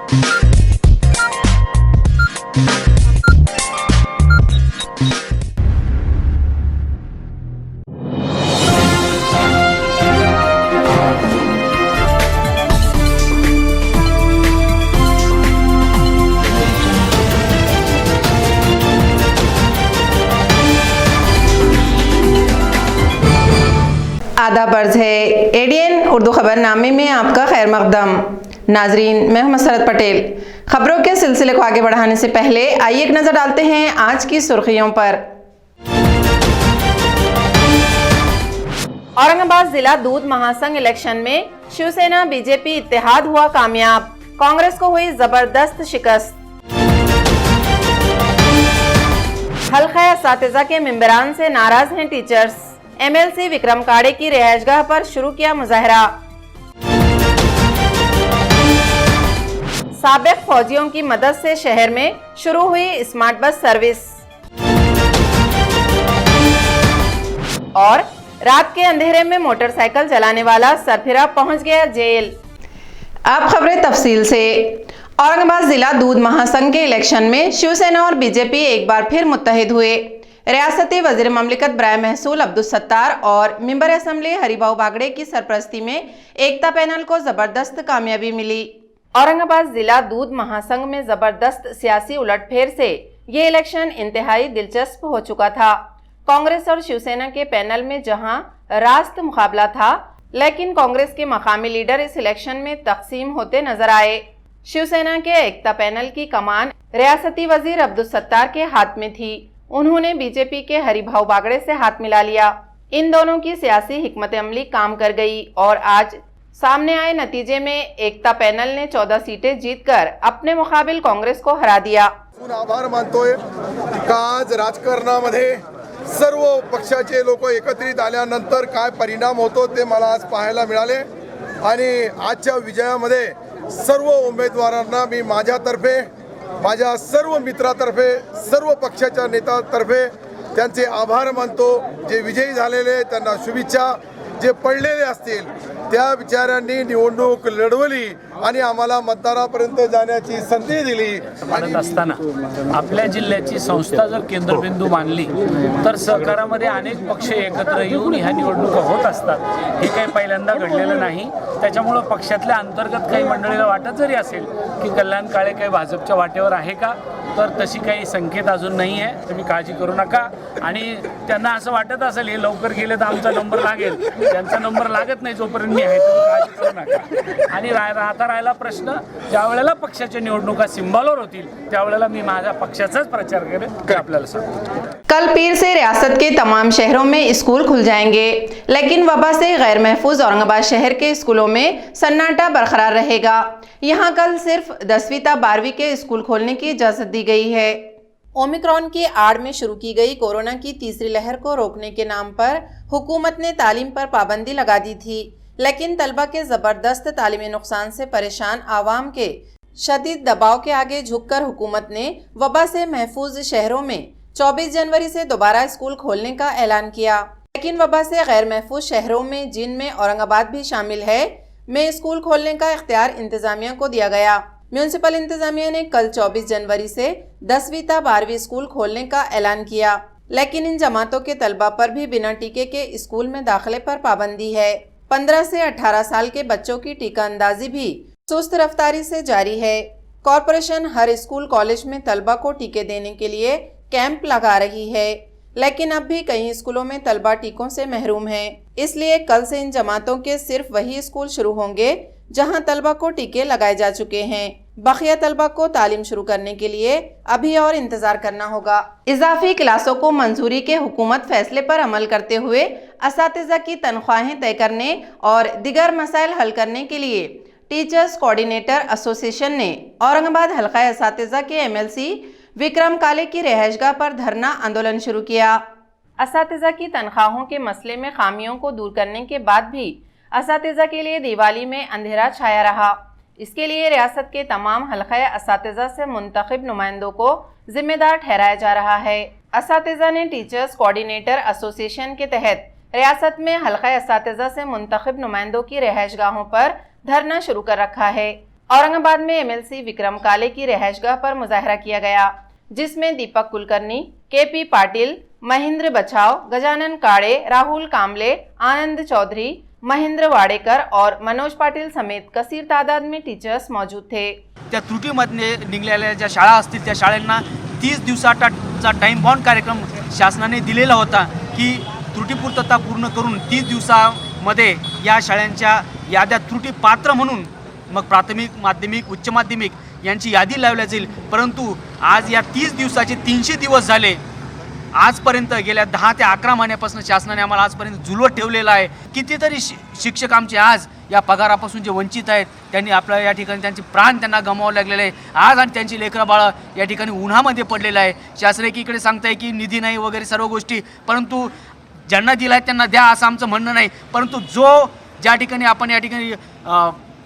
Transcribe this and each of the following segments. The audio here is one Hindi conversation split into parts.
आदाब अर्ज़ है एडीएन उर्दू खबरनामे में आपका खैर मकदम। नाजरीन, मैं हूं मसरत पटेल। खबरों के सिलसिले को आगे बढ़ाने से पहले आइए एक नज़र डालते हैं आज की सुर्खियों पर। औरंगाबाद जिला दूध महासंघ इलेक्शन में शिवसेना बीजेपी इत्तेहाद हुआ कामयाब, कांग्रेस को हुई जबरदस्त शिकस्त। हल्का असातिज़ा के मेंबरान से नाराज हैं टीचर्स, एमएलसी विक्रम काड़े की रिहायशगाह पर शुरू किया मुजाहरा। साबिक फौजियों की मदद से शहर में शुरू हुई स्मार्ट बस सर्विस। और रात के अंधेरे में मोटरसाइकिल चलाने वाला सरफिरा पहुंच गया जेल। अब खबरें तफसील से। औरंगाबाद जिला दूध महासंघ के इलेक्शन में शिवसेना और बीजेपी एक बार फिर मुत्तहिद हुए। रियासती वजीर ममलिकत बराए महसूल अब्दुल सत्तार और मेंबर असम्बली हरिभाऊ बागड़े की सरपरस्ती में एकता पैनल को जबरदस्त कामयाबी मिली। औरंगाबाद जिला दूध महासंघ में जबरदस्त सियासी उलटफेर से ये इलेक्शन इंतहाई दिलचस्प हो चुका था। कांग्रेस और शिवसेना के पैनल में जहां रास्त मुकाबला था, लेकिन कांग्रेस के मकामी लीडर इस इलेक्शन में तकसीम होते नजर आए। शिवसेना के एकता पैनल की कमान रियासती वजीर अब्दुल सत्तार के हाथ में थी। उन्होंने बीजेपी के हरिभाऊ बागड़े से हाथ मिला लिया। इन दोनों की सियासी हिकमत अमली काम कर गई और आज सामने आए नतीजे में एकता पैनल ने 14 सीटें जीतकर अपने मुकाबिल कांग्रेस को हरा दिया। आभार मानतोय का आज राजकारणामध्ये सर्व पक्षाचे लोक एकत्रित आल्यानंतर काय परिणाम होतो ते मला आज पाहायला मिळाले आणि आजच्या विजयामध्ये सर्व उमेदवारांना मी माझ्यातर्फे, माझ्या सर्व मित्रातर्फे, सर्व पक्षाच्या नेत्यांतर्फे त्यांचे आभार मानतो। जे विजयी झालेले त्यांना शुभेच्छा, जे पडलेले असतील त्या विचारांनी निवडणूक लढवली आणि आम्हाला मतदारापर्यंत जाण्याची संधी दिली। म्हणत असताना आपल्या जिल्ह्याची संस्था जर केंद्रबिंदू मानली तर सहकारामध्ये अनेक पक्ष एकत्र येऊन ह्या निवडणुका होत असतात। हे काही पहिल्यांदा घडलेलं नाही। त्याच्यामुळे पक्षातल्या अंतर्गत काही मंडळीला वाटत जरी असेल की कल्याण काळे काही भाजपच्या वाटेवर आहे का, तर तशी काही संकेत अजून नाही आहे। तुम्ही काळजी करू नका। आणि त्यांना असं वाटत असेल हे लवकर गेले तर आमचा नंबर लागेल, त्यांचा नंबर लागत नाही जोपर्यंत मी आहे, तुम्ही काळजी करू नका। आणि राहिला प्रश्न, ज्या वेळेला पक्षाच्या निवडणुका सिंबलवर होतील त्यावेळेला मी माझ्या पक्षाचाच प्रचार करेन ते आपल्याला सांगतो। कल पीर से रियासत के तमाम शहरों में स्कूल खुल जाएंगे, लेकिन वबा से गैर महफूज औरंगाबाद शहर के स्कूलों में सन्नाटा बरकरार रहेगा। यहाँ कल सिर्फ 10वीं ता 12वीं के स्कूल खोलने की इजाजत दी गई है। ओमिक्रॉन की आड़ में शुरू की गई कोरोना की तीसरी लहर को रोकने के नाम पर हुकूमत ने तालीम पर पाबंदी लगा दी थी, लेकिन तलबा के जबरदस्त तालीमी नुकसान से परेशान आवाम के शदीद दबाव के आगे झुककर हुकूमत ने वबा से महफूज शहरों में 24 जनवरी से दोबारा स्कूल खोलने का ऐलान किया। लेकिन वबा से गैर महफूज शहरों में, जिनमें औरंगाबाद भी शामिल है, में स्कूल खोलने का इख्तियार इंतजामिया को दिया गया। म्यूनिसिपल इंतजामिया ने कल 24 जनवरी से 10वीं ता 12वीं स्कूल खोलने का ऐलान किया, लेकिन इन जमातों के तलबा पर भी बिना टीके के स्कूल में दाखिले पर पाबंदी है। 15 से 18 साल के बच्चों की टीका अंदाजी भी सुस्त रफ्तारी से जारी है। कॉरपोरेशन हर स्कूल कॉलेज में तलबा को टीके देने के लिए कैंप लगा रही है, लेकिन अब भी कई स्कूलों में तलबा टीकों से महरूम हैं। इसलिए कल से इन जमातों के सिर्फ वही स्कूल शुरू होंगे जहां तलबा को टीके लगाए जा चुके हैं। बकिया तलबा को तालीम शुरू करने के लिए अभी और इंतजार करना होगा। इजाफी क्लासों को मंजूरी के हुकूमत फैसले पर अमल करते हुए असातिज़ा की तनख्वाहें तय करने और दिगर मसाइल हल करने के लिए टीचर्स कोऑर्डिनेटर एसोसिएशन ने औरंगाबाद हल्का असातिज़ा के एमएलसी विक्रम काले की रिहायशगाह पर धरना आंदोलन शुरू किया। असातिज़ा की तनख्वाहों के मसले में खामियों को दूर करने के बाद भी असातिज़ा के लिए दिवाली में अंधेरा छाया रहा। इसके लिए रियासत के तमाम हल्का असातिज़ा से मुंतखब नुमाइंदों को जिम्मेदार ठहराया जा रहा है। असातिज़ा ने टीचर्स कोऑर्डिनेटर एसोसिएशन के तहत रियासत में हल्का असातिज़ा से मुंतखब नुमाइंदों की रिहायशगाहों पर धरना शुरू कर रखा है। औरंगाबाद में एमएलसी विक्रम काले की रिहायशगाह पर मुजाहरा किया गया, जिसमें दीपक कुलकर्णी, केपी पाटिल, महेंद्र बछाव, गजानन काड़े, राहुल कामले, आनंद चौधरी, महेंद्र वाडेकर और मनोज पाटिल समेत कसीर तादाद में टीचर्स मौजूद थे। त्या त्रुटीमध्ये निघलेल्या ज्या शाळा असतील त्या शाळांना 30 दिवसाचा टाइम बॉन्ड कार्यक्रम शासनाने दिलेला होता की त्रुटीपूर्तता पूर्ण करून 30 दिवसामध्ये या शाळांच्या याद्या त्रुटी पात्र म्हणून मग प्राथमिक, माध्यमिक, उच्च माध्यमिक यांची यादी लावली जाईल। परंतु आज या 30 दिवसाचे 300 दिवस झाले। आजपर्यंत गेल्या 10 ते 11 महिन्यापासून शासनाने आम्हाला आजपर्यंत झुलवत ठेवलेला आहे। कितीतरी शिक्षक आमचे आज या पगारापासून जे वंचित आहेत, त्यांनी आपल्या या ठिकाणी त्यांचे प्राण त्यांना गमावावे लागलेले आहे आज, आणि त्यांची लेकरं बाळं या ठिकाणी उन्हामध्ये पडलेलं आहे। शासन एकीकडे सांगताय की निधी नाही वगैरे सर्व गोष्टी, परंतु ज्यांना दिला आहे त्यांना द्या असं आमचं म्हणणं नाही। परंतु ज्या ठिकाणी आपण या ठिकाणी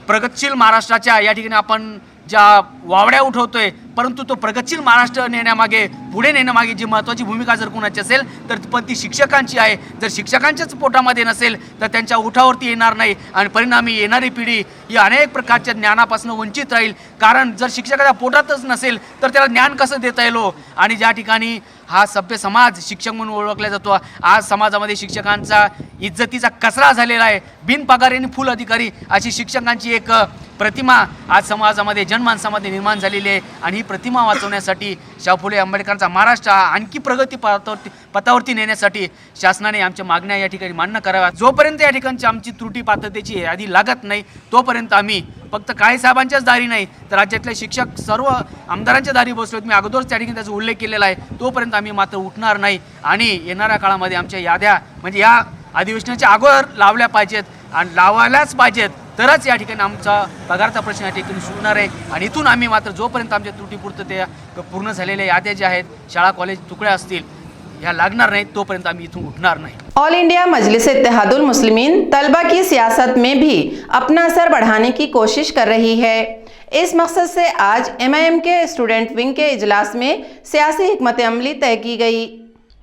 प्रगतशील महाराष्ट्राच्या या ठिकाणी आपण ज्या वावड्या उठवतोय, परंतु तो प्रगतशील महाराष्ट्र नेण्यामागे, पुढे नेण्यामागे जी महत्त्वाची भूमिका जर कोणाची असेल तर पण ती शिक्षकांची आहे। जर शिक्षकांच्याच पोटामध्ये नसेल तर त्यांच्या उठावरती येणार नाही, आणि परिणामी येणारी पिढी ही अनेक प्रकारच्या ज्ञानापासून वंचित राहील। कारण जर शिक्षकाच्या पोटातच नसेल तर त्याला ज्ञान कसं देता येईल? आणि ज्या ठिकाणी हा सभ्य समाज शिक्षक म्हणून ओळखला जातो, आज समाजामध्ये शिक्षकांचा इज्जतीचा कचरा झालेला आहे। बिनपगारी आणि फुल अधिकारी अशी शिक्षकांची एक प्रतिमा आज समाजामध्ये, जनमानसामध्ये निर्माण झालेली आहे, आणि ही प्रतिमा वाचवण्यासाठी शाहू फुले आंबेडकरांचा महाराष्ट्र आणखी प्रगती पथावरती नेण्यासाठी शासनाने आमच्या मागण्या या ठिकाणी मान्य कराव्या। जोपर्यंत या ठिकाणची आमची त्रुटी पात्रतेची यादी लागत नाही तोपर्यंत आम्ही फक्त काही साहेबांच्याच दारी नाही तर राज्यातले शिक्षक सर्व आमदारांच्या दारी बसलोत। मी अगोदरच त्या ठिकाणी त्याचा उल्लेख केलेला आहे। तोपर्यंत आम्ही मात्र उठणार नाही, आणि येणाऱ्या काळामध्ये आमच्या याद्या म्हणजे या अधिवेशनाच्या अगोदर लावल्या पाहिजेत आणि लावायलाच पाहिजेत, तरच या ठिकाणी आमचा पगारचा प्रश्न या ठिकाणी सुटणार आहे। आणि इथून आम्ही मात्र जोपर्यंत आमच्या त्रुटीपूर्तते पूर्ण झालेल्या याद्या ज्या आहेत, शाळा कॉलेज तुकड्या असतील, या लागणार नाहीत तोपर्यंत आम्ही इथून उठणार नाही। ऑल इंडिया मजलिस इत्तेहादुल मुस्लिमीन तलबा की सियासत में भी अपना असर बढ़ाने की कोशिश कर रही है। इस मकसद से आज MIM के स्टूडेंट विंग के इजलास में सियासी हिकमत अमली तय की गई।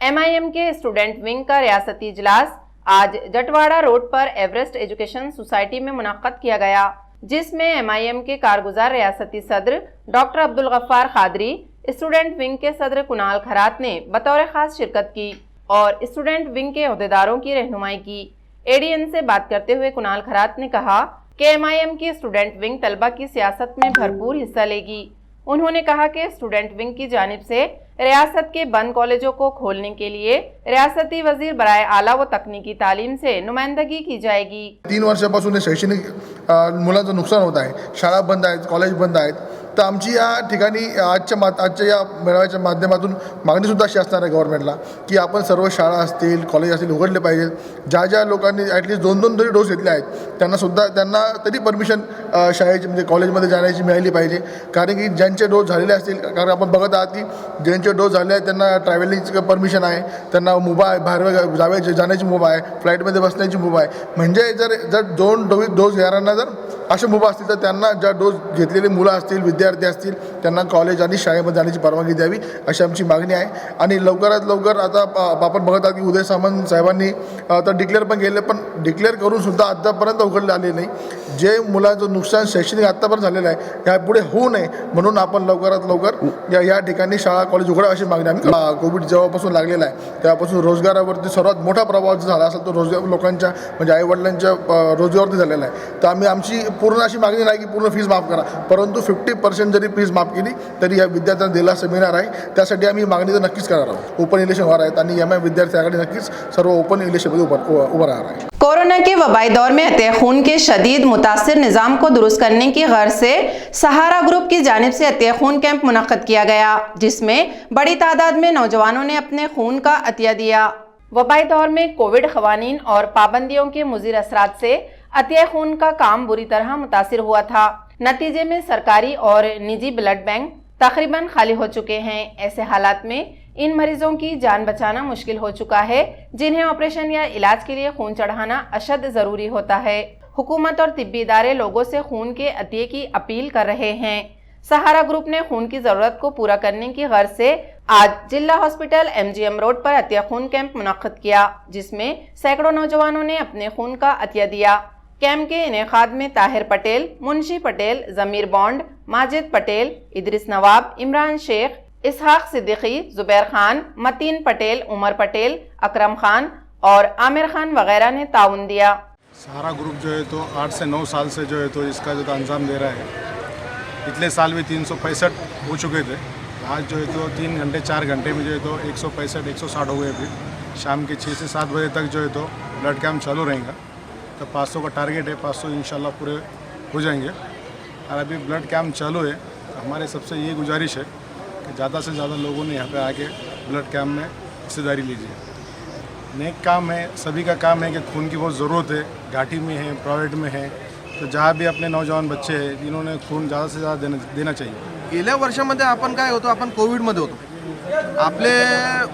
MIM के स्टूडेंट विंग का रियासती इजलास आज जटवाड़ा रोड पर एवरेस्ट एजुकेशन सोसाइटी में मुनक्कद किया गया, जिसमें MIM के कारगुजार रियासती सदर doctor Abdul Gaffar Qadri, student wing के सदर कुणाल खरात ने बतौर खास शिरकत की और स्टूडेंट विंग के अहदेदारों की रहनुमाई की। ADN से बात करते हुए कुणाल खरात ने कहा कि MIM की स्टूडेंट विंग तलबा की सियासत में भरपूर हिस्सा लेगी। उन्होंने कहा कि स्टूडेंट विंग की जानिब से रियासत के बंद कॉलेजों को खोलने के लिए रियासती वजीर बराए आला व तकनीकी तालीम से नुमाइंदगी की जाएगी। 3 वर्षापासून शैक्षणिक मुलांचं नुकसान होत आहे, शाळा बंद आहेत, कॉलेज बंद आहेत। तर आमची या ठिकाणी आजच्या या मेळाव्याच्या माध्यमातून मागणीसुद्धा अशी असणार आहे गव्हर्नमेंटला की आपण सर्व शाळा असतील, कॉलेज असतील उघडले पाहिजेत। ज्या लोकांनी ॲटलिस्ट 2-2 तरी डोस घेतले आहेत त्यांना तरी परमिशन शाळेची म्हणजे कॉलेजमध्ये जाण्याची मिळाली पाहिजे। कारण की ज्यांचे डोस झालेले असतील, कारण आपण बघत आहात की ज्यांचे डोस झाले आहेत त्यांना ट्रॅव्हलिंगची परमिशन आहे, त्यांना मुभा आहे, बाहेर जाण्याची मुभा आहे, फ्लाईटमध्ये बसण्याची मुभा आहे। म्हणजे जर 2 डोस घेणाऱ्यांना जर अशा मुभा असतील तर त्यांना ज्या डोस घेतलेली मुलं असतील, विद्यार्थी असतील, त्यांना कॉलेज आणि शाळेमध्ये जाण्याची परवानगी द्यावी अशी आमची मागणी आहे। आणि लवकरात लवकर आता आपण बघत आहात की उदय सामंत साहेबांनी तर डिक्लेअर पण केले, पण डिक्लेअर करूनसुद्धा आत्तापर्यंत उघडले आले नाही। जे मुलांचं नुकसान शैक्षणिक आत्तापर्यंत झालेलं आहे यापुढे होऊ नये म्हणून आपण लवकरात लवकर या ठिकाणी शाळा कॉलेज उघडा अशी मागणी आम्ही। कोविड जेव्हापासून लागलेला आहे तेव्हापासून रोजगारावरती सर्वात मोठा प्रभाव झाला असेल तो रोजगार लोकांच्या म्हणजे आईवडिलांच्या रोजगारावरती झालेला आहे। तर आम्ही आमची पूर्ण अशी मागणी नाही की पूर्ण फीस माफ करा, परंतु 50% जरी फीस माफ केली तरी या विद्यार्थ्यांना दिला असं मिळणार आहे। त्यासाठी आम्ही मागणी तर नक्कीच करणार आहोत। ओपन इलेक्शन होणार आहेत आणि MIM विद्यार्थी आघाडी नक्कीच सर्व ओपन इलेक्शनमध्ये उभं राहणार आहे। कोरोना के वबाई दौर में अतिया खून के शदीद मुतासिर निज़ाम को दुरुस्त करने की गर्ज से सहारा ग्रुप की जानिब से अतिया खून कैंप मुनक्कद किया गया, जिसमें बड़ी तादाद में नौजवानों ने अपने खून का अतिया दिया। वबाई दौर में कोविड क़वानीन और पाबंदियों के मुज़िर असरात से अतिया खून का काम बुरी तरह मुतासिर हुआ था। नतीजे में सरकारी और निजी ब्लड बैंक तकरीबन खाली हो चुके हैं। ऐसे हालात में इन मरीजों की जान बचाना मुश्किल हो चुका है, जिन्हें ऑपरेशन या इलाज के लिए खून चढ़ाना अशद ज़रूरी होता है। हुकूमत और तिब्बी इदारे लोगों से खून के अतिये की अपील कर रहे हैं। सहारा ग्रुप ने खून की ज़रूरत को पूरा करने की गर्ज से आज जिला हॉस्पिटल MGM रोड पर अतिया खून कैंप मुनक्कद किया, जिसमें सैकड़ों नौजवानों ने अपने खून का अतिया दिया। कैंप के इनेकाद में ताहिर पटेल, मुंशी पटेल, जमीर बॉन्ड, माजिद पटेल, इदरिस नवाब, इमरान शेख, इसहाक सिद्दीकी, जुबैर खान, मतीन पटेल, उमर पटेल, अकरम खान और आमिर खान वगैरह ने ताउन दिया। सहारा ग्रुप जो है तो 8 से 9 साल से जो है तो इसका जो अंजाम दे रहा है। पिछले साल भी 365 हो चुके थे। आज जो है तो 3 घंटे 4 घंटे में जो है तो 165 160 हो गए। फिर शाम के 6 से 7 बजे तक जो है तो ब्लड कैंप चालू रहेगा। तो 500 का टारगेट है, 500 इंशाल्लाह पूरे हो जाएंगे। और अभी ब्लड कैंप चालू है। हमारे सबसे ये गुजारिश है कि ज़्यादा से ज़्यादा लोगों ने यहाँ पे आके ब्लड कैंप में हिस्सेदारी लीजिए। नेक काम है, सभी का काम है कि खून की बहुत ज़रूरत है। घाटी में है, प्राइवेट में है, तो जहाँ भी अपने नौजवान बच्चे हैं जिन्होंने खून ज़्यादा से ज़्यादा देना चाहिए। गेल्या वर्षामध्ये आपण काय होतो, आपण कोविडमध्ये होतो। आपले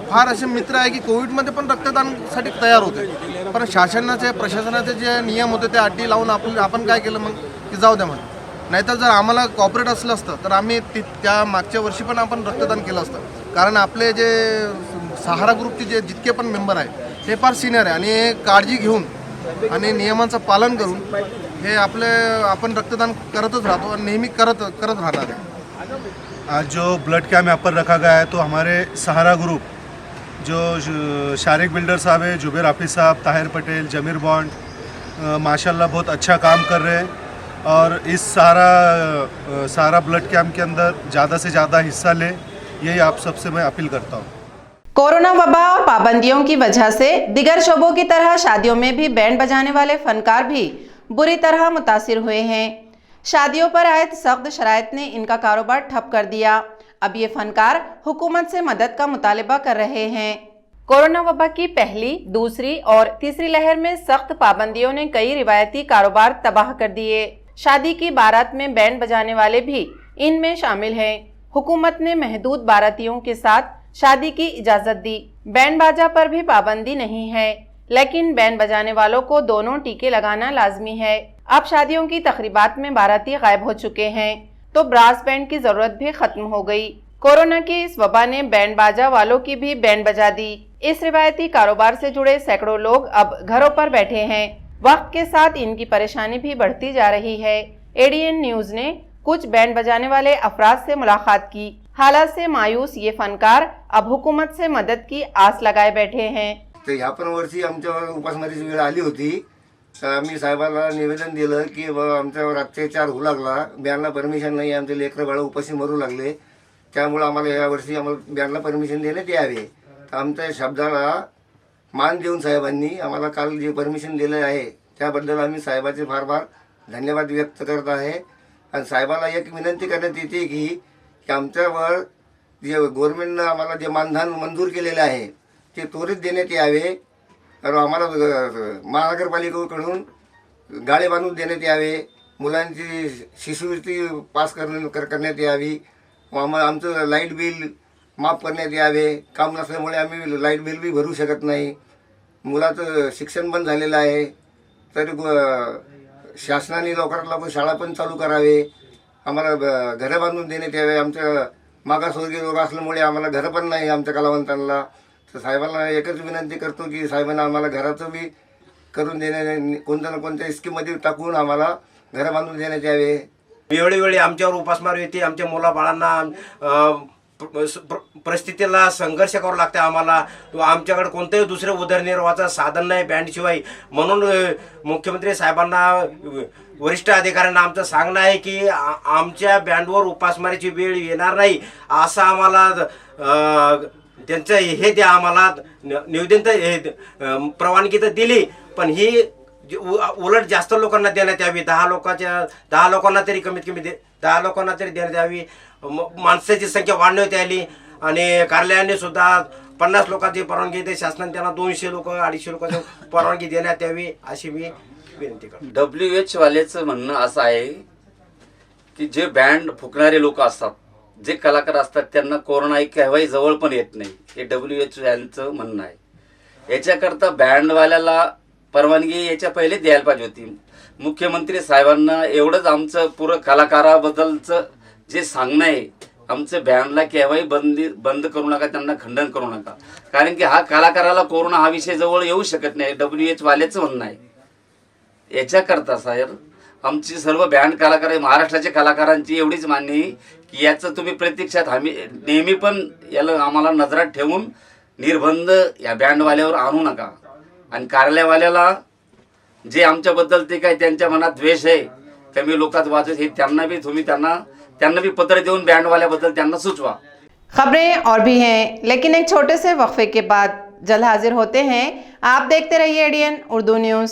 फार असे मित्र आहे की कोविडमध्ये पण रक्तदानासाठी तयार होते, पण शासनाचे प्रशासनाचे जे नियम होते ते अटी लावून आपण काय केलं मग की जाऊ द्या म्हणून। नाहीतर जर आम्हाला कॉपरेट असलं असतं तर आम्ही त्या मागच्या वर्षी पण आपण रक्तदान केलं असतं। कारण आपले जे सहारा ग्रुपचे जे जितके पण मेंबर आहे हे फार सिनियर आहे आणि काळजी घेऊन आणि नियमांचं पालन करून हे आपण रक्तदान करतच राहतो आणि नेहमी करत राहणार आहे। आज जो ब्लड कैंप यहाँ पर रखा गया है तो हमारे सहारा ग्रुप जो शारिक बिल्डर साहब है, जुबैर हाफिज साहब, ताहिर पटेल, जमीर बॉन्ड माशाल्लाह बहुत अच्छा काम कर रहे हैं। और इस सहारा ब्लड कैंप के अंदर ज़्यादा से ज़्यादा हिस्सा लें, यही आप सबसे मैं अपील करता हूँ। कोरोना वबा और पाबंदियों की वजह से दिगर शोबों की तरह शादियों में भी बैंड बजाने वाले फनकार भी बुरी तरह मुतासिर हुए हैं। शादियों पर आयत सख्त शराइत ने इनका कारोबार ठप कर दिया। अब ये फनकार हुकूमत से मदद का मुतालिबा कर रहे हैं। कोरोना वबा की पहली, दूसरी और तीसरी लहर में सख्त पाबंदियों ने कई रिवायती कारोबार तबाह कर दिए। शादी की बारात में बैंड बजाने वाले भी इनमें शामिल हैं। हुकूमत ने महदूद बारातियों के साथ शादी की इजाजत दी। बैंड बाजा पर भी पाबंदी नहीं है, लेकिन बैंड बजाने वालों को दोनों टीके लगाना लाजमी है। अब शादियों की तकरीबात में बाराती गायब हो चुके हैं तो ब्रास बैंड की जरूरत भी खत्म हो गई। कोरोना की इस वबा ने बैंड बाजा वालों की भी बैंड बजा दी। इस रिवायती कारोबार से जुड़े सैकड़ों लोग अब घरों पर बैठे हैं। वक्त के साथ इनकी परेशानी भी बढ़ती जा रही है। एडीएन न्यूज ने कुछ बैंड बजाने वाले अफराद से मुलाकात की। हालात से मायूस ये फनकार अब हुकूमत से मदद की आस लगाए बैठे हैं। तर ह्या पण वर्षी आमच्यावर उपासमारीची वेळ आली होती, तर आम्ही साहेबांना निवेदन दिलं की आमच्यावर अत्याचार होऊ लागला, बॅनला परमिशन नाही, आमचे लेकरं बाळं उपाशी मरू लागले, त्यामुळे आम्हाला यावर्षी बॅनला परमिशन देण्यात यावे। तर आमच्या शब्दाला मान देऊन साहेबांनी आम्हाला काल जे परमिशन दिले आहे त्याबद्दल आम्ही साहेबाचे फार फार धन्यवाद व्यक्त करत आहे। आणि साहेबाला एक विनंती करण्यात येते की आमच्यावर जे गव्हर्नमेंटनं आम्हाला जे मानधन मंजूर केलेले आहे ते त्वरित देण्यात यावे। तर आम्हाला महानगरपालिकेकडून गाळे बांधून देण्यात यावे, मुलांची शिष्यवृत्ती पास करण्यात यावी, आमचं लाईट बिल माफ करण्यात यावे। काम नसल्यामुळे आम्ही लाईट बिल बी भरू शकत नाही, मुलाचं शिक्षण बंद झालेलं आहे, तर शासनाने लवकरात लवकर शाळा पण चालू करावे, आम्हाला घरं बांधून देण्यात यावे। आमच्या मागासवर्गीय लोक असल्यामुळे आम्हाला घरं पण नाही आमच्या कलावंतांना। तर साहेबांना एकच विनंती करतो की साहेबांना आम्हाला घराचं बी करून देण्यात, कोणत्या ना कोणत्या स्कीममध्ये टाकून आम्हाला घरं बांधून देण्यात यावे। वेळोवेळी आमच्यावर उपासमार येते, आमच्या मुलाबाळांना परिस्थितीला संघर्ष करावा लागते आम्हाला। आमच्याकडे कोणतेही दुसरे उदरनिर्वाहाचं साधन नाही बँडशिवाय। म्हणून मुख्यमंत्री साहेबांना, वरिष्ठ अधिकाऱ्यांना आमचं सांगणं आहे की आमच्या बँडवर उपासमारीची वेळ येणार नाही असं आम्हाला त्यांचं हे द्या। आम्हाला निवेदन तर परवानगी तर दिली, पण ही उलट जास्त लोकांना देण्यात यावी। 10 लोकांना तरी कमीत कमी 10 लोकांना तरी देण्यात यावी। माणसाची संख्या वाढवण्यात आली आणि कार्यालयाने सुद्धा 50 लोकांची परवानगी देते, शासनाने त्यांना 200 लोक 250 लोकांची परवानगी देण्यात यावी अशी मी विनंती करतो। WH वाल्याचं म्हणणं असं आहे की जे बँड फुकणारे लोक असतात, जे कलाकार असतात, त्यांना कोरोना केव्हाही जवळ पण येत नाही, हे WH वाल्यांचं म्हणणं आहे। याच्याकरता बँडवाल्याला परवानगी याच्या पहिले द्यायला पाहिजे होती। मुख्यमंत्री साहेबांना एवढंच आमचं पुरं कलाकाराबद्दलचं जे सांगणं आहे, आमचं बँडला केव्हाही बंद करू नका, त्यांना खंडन करू नका, कारण की हा कलाकाराला कोरोना हा विषय जवळ येऊ शकत नाही, WH वाल्याचं म्हणणं आहे। याच्याकरता साहेब आमची सर्व बँड कलाकार महाराष्ट्राच्या कलाकारांची एवढीच मागणी आहे की याचं तुम्ही प्रत्यक्षात आम्ही नेहमी पण याला आम्हाला नजरात ठेवून निर्बंध या बँडवाल्यावर आणू नका. आणि कार्यालयवाल्याला जे आमच्याबद्दल ते काय त्यांच्या मनात द्वेष आहे कमी लोकात वाजत हे त्यांना बी त्यांना बी पत्र देऊन बँडवाल्याबद्दल त्यांना सुचवा. खबरें और भी हैं, लेकिन एक छोटे से वक्फे के बाद जल्द हाजिर होते हैं. आप देखते रहिए ADN उर्दू न्यूज़.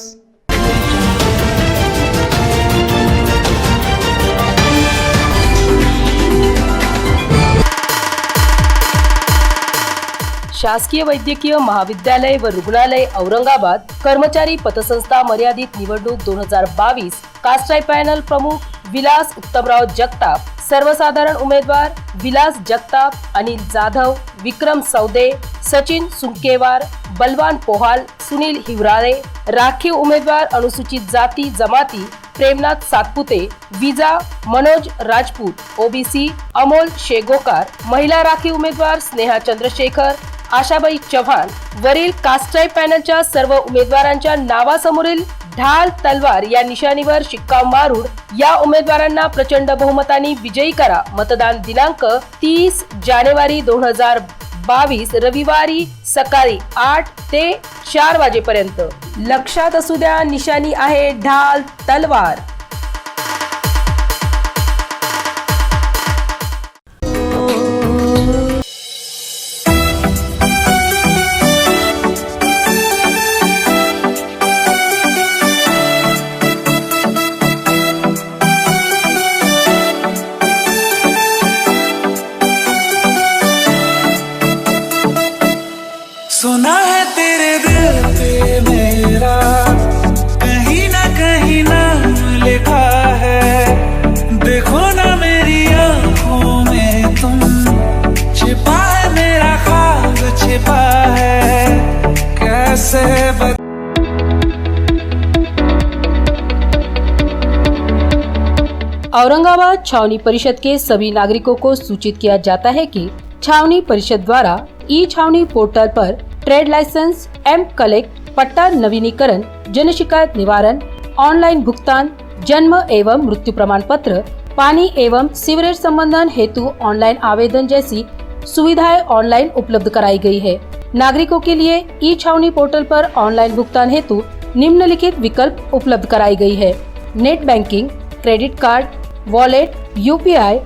शासकीय वैद्यकीय महाविद्यालय व रुग्णालय औरंगाबाद कर्मचारी पतसंस्था मर्यादित निवडणूक 2022 कास्टाई पॅनल प्रमुख विलास उत्तमराव जगताप, सर्वसाधारण उमेदवार विलास जगताप, अनिल जाधव, विक्रम सौदे, सचिन सुंकेवार, बलवान पोहाल, सुनील हिवराळे, राखीव उमेदवार अनुसूचित जाती जमाती प्रेमनाथ सातपुते, विजा मनोज राजपूत, OBC अमोल शेगोकार, महिला राखीव उमेदवार स्नेहा चंद्रशेखर, आशाबाई चव्हाण. वरील कास्टाई पॅनलच्या सर्व उमेदवारांच्या नावासमोरील ढाल तलवार या निशाणीवर शिक्का मारून या उमेदवारांना प्रचंड बहुमताने विजयी करा. मतदान दिनांक 30 जानेवारी 2022 रविवारी सकाळी 8 ते 4 वाजेपर्यंत. लक्षात असू द्या, निशाणी आहे ढाल तलवार. सुना है तेरे दिल पे मेरा कहीं ना लिखा है, देखो ना मेरी आँखों में तुम, छिपा है मेरा ख्वाब छिपा है कैसे औरंगाबाद छावनी परिषद के सभी नागरिकों को सूचित किया जाता है कि छावनी परिषद द्वारा ई छावनी पोर्टल पर ट्रेड लाइसेंस, एम कलेक्ट, पट्टा नवीनीकरण, जन शिकायत निवारण, ऑनलाइन भुगतान, जन्म एवं मृत्यु प्रमाण पत्र, पानी एवं सीवरेज संबंधन हेतु ऑनलाइन आवेदन जैसी सुविधाएं ऑनलाइन उपलब्ध कराई गई है. नागरिकों के लिए ई छावनी पोर्टल पर ऑनलाइन भुगतान हेतु निम्नलिखित विकल्प उपलब्ध कराई गई है: net banking, credit card, wallet, UPI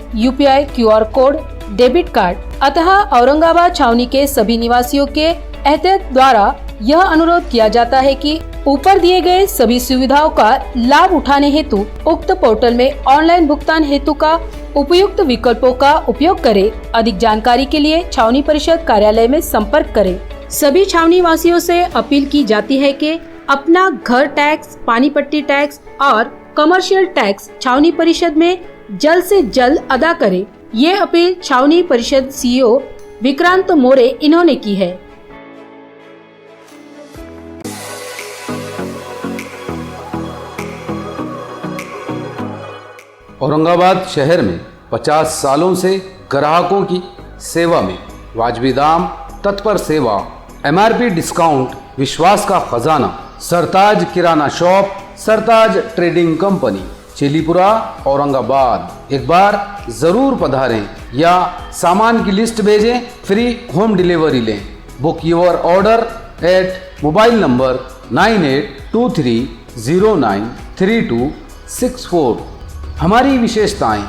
QR code, debit card. अतः औरंगाबाद छावनी के सभी निवासियों के एहतियात द्वारा यह अनुरोध किया जाता है कि ऊपर दिए गए सभी सुविधाओं का लाभ उठाने हेतु उक्त पोर्टल में ऑनलाइन भुगतान हेतु का उपयुक्त विकल्पों का उपयोग करें. अधिक जानकारी के लिए छावनी परिषद कार्यालय में संपर्क करें. सभी छावनी वासियों से अपील की जाती है कि अपना घर टैक्स, पानी पट्टी टैक्स और कमर्शियल टैक्स छावनी परिषद में जल्द से जल्द अदा करें. ये अपील छावनी परिषद CEO विक्रांत मोरे इन्होंने की है. औरंगाबाद शहर में 50 सालों से ग्राहकों की सेवा में वाजबी दाम, तत्पर सेवा, MRP डिस्काउंट, विश्वास का खजाना, सरताज किराना shop, Sartaj trading company, Chilipura, Aurangabad. एक बार जरूर पधारें या सामान की लिस्ट भेजें, फ्री होम डिलीवरी लें. Book your order at mobile number 9823093264. हमारी विशेषताएं: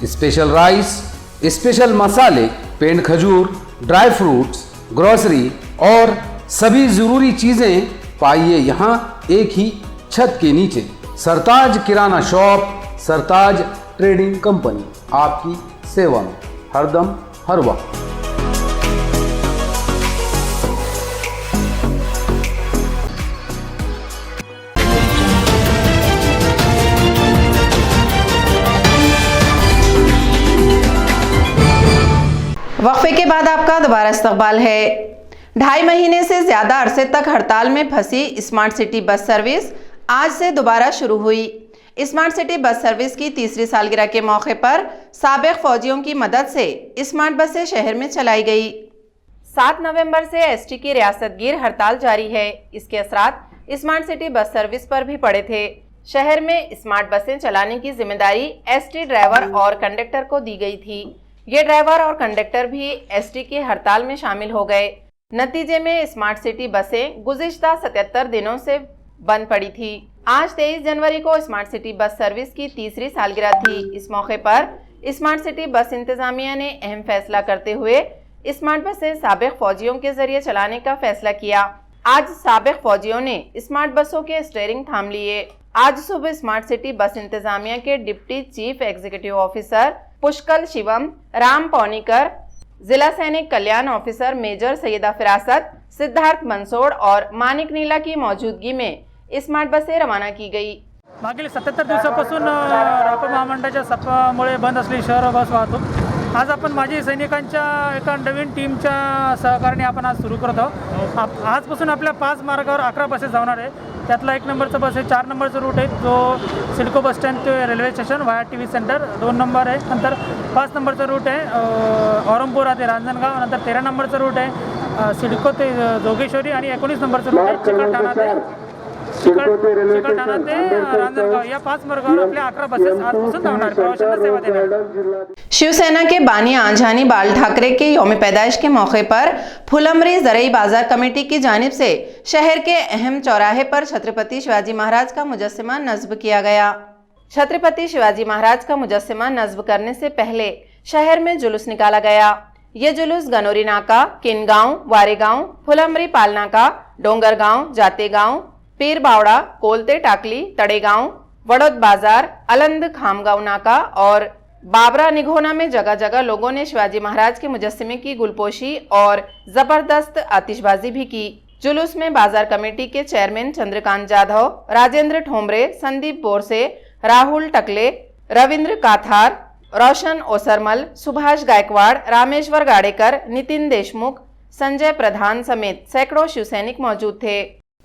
स्पेशल राइस, स्पेशल मसाले, पेंड खजूर, ड्राई फ्रूट्स, ग्रोसरी और सभी जरूरी चीजें पाइए यहाँ एक ही छत के नीचे. सरताज किराना शॉप, सरताज ट्रेडिंग कंपनी आपकी सेवा में हरदम हर वक्त. वक्फे के बाद आपका दोबारा इस्तकबाल है. 2.5 महीने से ज्यादा अरसे तक हड़ताल में फंसी स्मार्ट सिटी बस सर्विस आज से दोबारा शुरू हुई. स्मार्ट सिटी बस सर्विस की तीसरी सालगिरह के मौके पर साबिक फौजियों की मदद से स्मार्ट बसें शहर में चलाई गई. 7 नवंबर से ST की रियासतगीर हड़ताल जारी है. इसके असरात स्मार्ट सिटी बस सर्विस पर भी पड़े थे. शहर में स्मार्ट बसें चलाने की जिम्मेदारी एसटी ड्राइवर और कंडक्टर को दी गई थी। ये ड्राइवर और कंडक्टर भी एसटी की हड़ताल में शामिल हो गए। नतीजे में स्मार्ट सिटी बसें गुज़िश्ता 77 दिनों से बंद पड़ी थी। आज 23 जनवरी को स्मार्ट सिटी बस सर्विस की तीसरी सालगिरह थी। इस मौके पर स्मार्ट सिटी बस इंतजामिया ने अहम फैसला करते हुए स्मार्ट बसें साबिक फौजियों के जरिए चलाने का फैसला किया। आज साबिक फौजियों ने स्मार्ट बसों के स्टीयरिंग थाम लिए। आज सुबह स्मार्ट सिटी बस इंतजामिया के डिप्टी चीफ एग्जीक्यूटिव ऑफिसर पुष्कल शिवम, राम पौनीकर, जिला सैनिक कल्याण ऑफिसर मेजर सैयदा फिरासत, सिद्धार्थ मंसोड़ और मानिक नीला की मौजूदगी में स्मार्ट बसें रवाना की गई। मागील 77 दिवसापासून रापा महामंडळाच्या सपामुळे बंद असलेली शहर बस वाहतूक आज आपण माजी सैनिकांच्या एका नवीन टीमच्या सहकार्याने आपण आज सुरू करत आहोत। आजपासून आपल्या 5 मार्गावर 11 बसेस धावणार आहे। त्यातला 1 नंबरचा बस आहे, 4 नंबरचा रूट आहे जो सिडको बस स्टँड ते railway station via T V centre 2 number आहे। नंतर 5 नंबरचा रूट आहे औरंगपुरा ते रांजणगाव। नंतर 13 नंबरचा रूट आहे सिडको ते जोगेश्वरी आणि 19 नंबरचा रूट आहे चिकलठाणा ते रांजणगाव। या 5 मार्गावर आपल्या 11 बसेस आजपासून धावणार, प्रवाशांना सेवा देणार। शिवसेना के बानी आंजानी बाल ठाकरे के यौम पैदाइश के मौके पर फुलमरी ज़रई बाजार कमेटी की जानिब से शहर के अहम चौराहे पर छत्रपति शिवाजी महाराज का मुजस्समा नस्ब किया गया। छत्रपति शिवाजी महाराज का मुजस्समा नस्ब करने से पहले शहर में जुलूस निकाला गया। ये जुलूस गनोरी नाका, किनगांव, वारेगांव, फुलमरी पालनाका, डोंगरगांव, जातेगांव, पीर बावड़ा, कोलते टाकली, तड़ेगांव, वड़ौद बाजार, अलंद खामगांव नाका और बाबरा निघोना में जगह जगह लोगों ने शिवाजी महाराज के मुजस्समे की गुलपोशी और जबरदस्त आतिशबाजी भी की। जुलूस में बाजार कमेटी के चेयरमैन चंद्रकांत जाधव, राजेंद्र ठोमरे, संदीप बोरसे, राहुल टकले, रविंद्र काथार, रोशन ओसरमल, सुभाष गायकवाड़, रामेश्वर गाड़ेकर, नितिन देशमुख, संजय प्रधान समेत सैकड़ों शिवसैनिक मौजूद थे।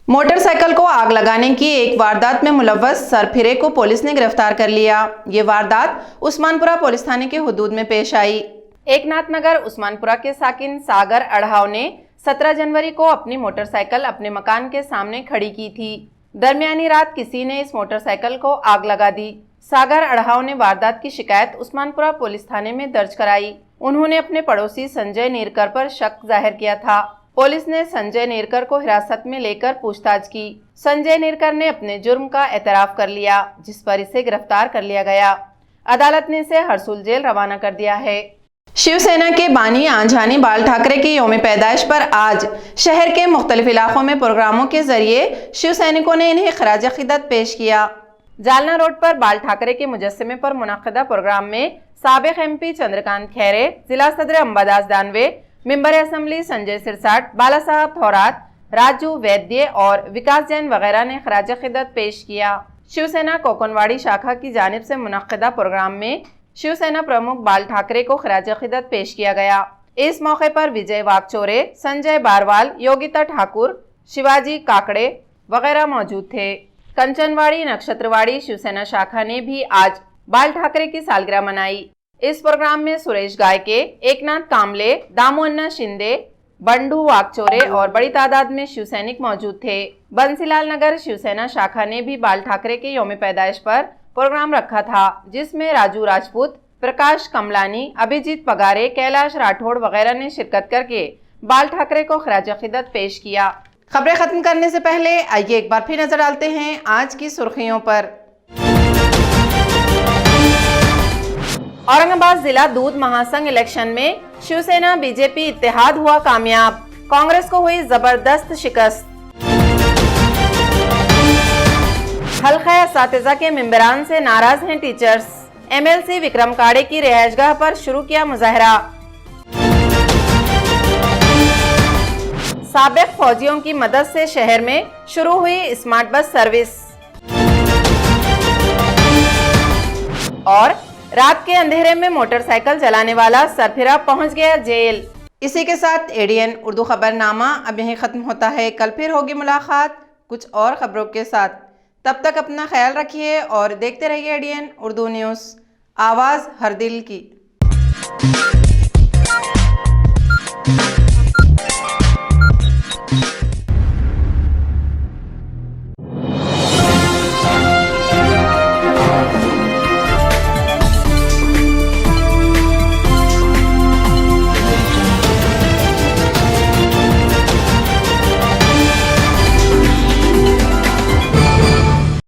मोटरसाइकिल को आग लगाने की एक वारदात में मुलव्वस सरफिरे को पुलिस ने गिरफ्तार कर लिया। ये वारदात उस्मानपुरा पुलिस थाने के हुदूद में पेश आई। एकनाथ नगर उस्मानपुरा के साकिन सागर अढ़ाव ने 17 जनवरी को अपनी मोटरसाइकिल अपने मकान के सामने खड़ी की थी। दरमियानी रात किसी ने इस मोटरसाइकिल को आग लगा दी। सागर अढ़ाव ने वारदात की शिकायत उस्मानपुरा पुलिस थाने में दर्ज कराई। उन्होंने अपने पड़ोसी संजय नीरकर पर शक जाहिर किया था। पुलिस ने संजय नीरकर को हिरासत में लेकर पूछताछ की। संजय नीरकर ने अपने जुर्म का एतराफ कर लिया, जिस पर इसे गिरफ्तार कर लिया गया। अदालत ने इसे हरसूल जेल रवाना कर दिया है। शिवसेना के बानी आंजानी बाल ठाकरे की यौम पैदाइश पर आज शहर के मुख्तलिफ इलाकों में प्रोग्रामों के जरिए शिव सैनिकों ने इन्हें खराज अकीदत पेश किया। जालना रोड पर बाल ठाकरे के मुजस्समे पर मुनक्किदा प्रोग्राम में साबिक MP चंद्रकांत खैरे, जिला सदर अंबादास दानवे, मेंबर असेंबली संजय सिरसाट, बाला साहब थौरात, राजू वैद्य और विकास जैन वगैरह ने खराज अकीदत पेश किया। शिवसेना कोकनवाड़ी शाखा की जानिब से मुनक्किदा प्रोग्राम में शिवसेना प्रमुख बाल ठाकरे को खराज अकीदत पेश किया गया। इस मौके पर विजय वागचोरे, संजय बारवाल, योगिता ठाकुर, शिवाजी काकड़े वगैरह मौजूद थे। कंचनवाड़ी नक्षत्रवाड़ी शिवसेना शाखा ने भी आज बाल ठाकरे की सालगिरह मनाई। इस प्रोग्राम में सुरेश गायके, एकनाथ कामले, दामू अन्ना शिंदे, बंडू वागचोरे और बड़ी तादाद में शिवसैनिक मौजूद थे। बंसीलाल नगर शिवसेना शाखा ने भी बाल ठाकरे के यौम पैदाइश पर प्रोग्राम रखा था, जिसमें राजू राजपूत, प्रकाश कमलानी, अभिजीत पगारे, कैलाश राठौड़ वगैरह ने शिरकत करके बाल ठाकरे को खराज अकीदत पेश किया। खबरें खत्म करने से पहले आइए एक बार फिर नजर डालते हैं आज की सुर्खियों पर। औरंगाबाद जिला दूध महासंघ इलेक्शन में शिवसेना बीजेपी इत्तेहाद हुआ कामयाब, कांग्रेस को हुई जबरदस्त शिकस्त। हल्का असातिज़ा के मेंबरान से नाराज हैं टीचर्स। MLC विक्रम काड़े की रिहायशगाह पर शुरू किया मुजाहरा। साबिक फौजियों की मदद से शहर में शुरू हुई स्मार्ट बस सर्विस। और रात के अंधेरे में मोटरसाइकिल चलाने वाला सरफिरा पहुंच गया जेल। इसी के साथ ADN उर्दू खबरनामा अब यहीं खत्म होता है। कल फिर होगी मुलाकात कुछ और खबरों के साथ। तब तक अपना ख्याल रखिए और देखते रहिए ADN उर्दू न्यूज़, आवाज़ हर दिल की।